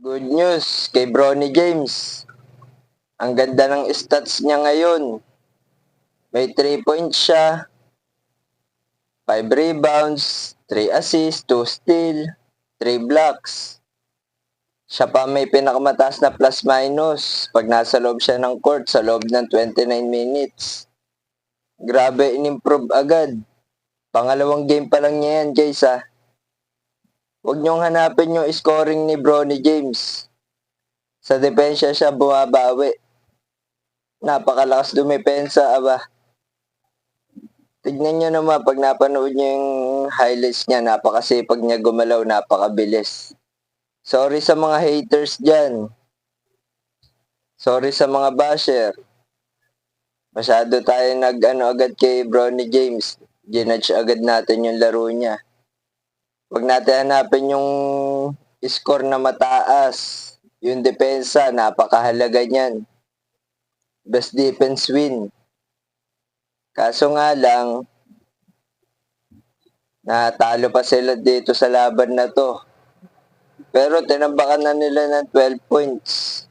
Good news kay Bronny James. Ang ganda ng stats niya ngayon. May 3 points siya, 5 rebounds, 3 assists, 2 steal, 3 blocks. Siya pa may pinakamataas na plus minus pag nasa loob siya ng court sa loob ng 29 minutes. Grabe, in-improve agad. Pangalawang game pa lang niya yan, guys ha. Huwag niyong hanapin yung scoring ni Bronny James. Sa depensa siya bumabawi. Napakalakas dumepensa, aba. Tignan nyo naman pag napanood nyo yung highlights niya, napakasipag niya gumalaw, napakabilis. Sorry sa mga haters dyan. Sorry sa mga basher. Masyado tayo agad kay Bronny James. Ginudge agad natin yung laro niya. Huwag natin hanapin yung score na mataas. Yung depensa, napakahalaga niyan. Best defense win. Kaso nga lang, natalo pa sila dito sa laban na to. Pero tinambakan na nila ng 12 points.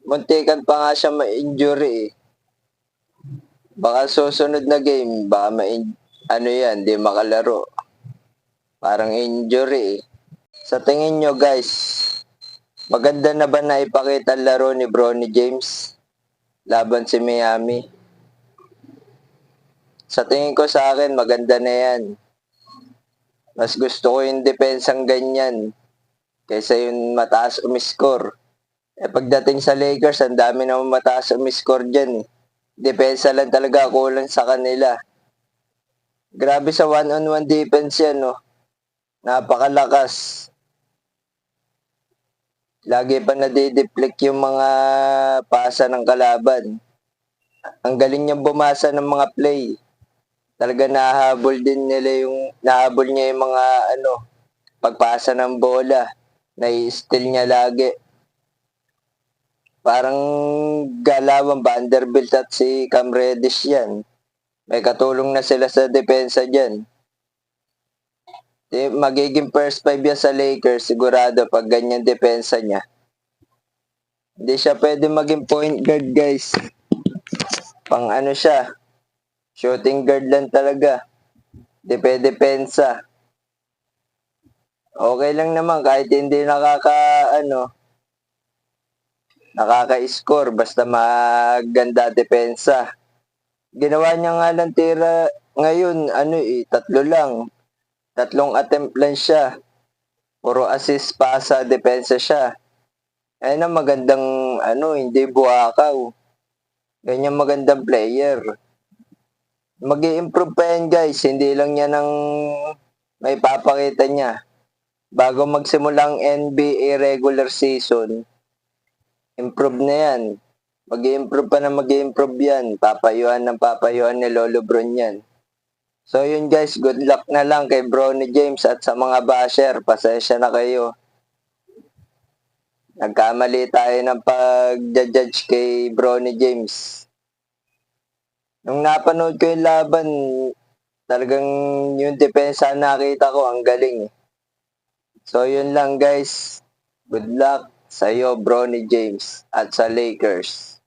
Muntikan pa nga siya ma-injury eh. Baka susunod na game, baka di makalaro. Parang injury eh. Sa tingin nyo guys, maganda na ba na ipakita ang laro ni Bronny James laban si Miami? Sa tingin ko sa akin, maganda na yan. Mas gusto ko yung depensang ganyan kaysa yung mataas umiscore. Pagdating sa Lakers, ang dami naman mataas umiscore dyan eh. Depensa lang talaga kulang sa kanila. Grabe sa one-on-one defense yan, no? Napakalakas. Lagi pa nadideflect yung mga pasa ng kalaban. Ang galing niyang bumasa ng mga play. Talaga nahabol niya yung mga pagpasa ng bola. Nai-steal niya lagi. Parang galawang Vanderbilt at si Cam Reddish yan. May katulong na sila sa depensa dyan. Magiging first 5 yan sa Lakers, sigurado pag ganyan depensa niya. Hindi siya pwede maging point guard, guys. Pang siya, shooting guard lang talaga. Depensa. Okay lang naman kahit hindi nakaka-score basta maganda depensa. Ginawa niya nga lang tira ngayon, 3 lang. 3 attempt lang siya. Puro assist, pasa, depensa siya. Ayun ang magandang, hindi buwakaw. Ganyan magandang player. Mag-i-improve pa yan guys, hindi lang yan ang may papakita niya. Bago magsimulang NBA regular season, improve na yan. Mag-i-improve pa na mag-i-improve yan. Papayuhan ni Lolo Bron yan. So yun guys, good luck na lang kay Bronny James at sa mga basher. Pasensya na kayo. Nagkamali tayo ng pag-judge kay Bronny James. Nung napanood ko yung laban, talagang yung depensa nakita ko, ang galing eh. So yun lang guys. Good luck sa iyo, Bronny James, at sa Lakers.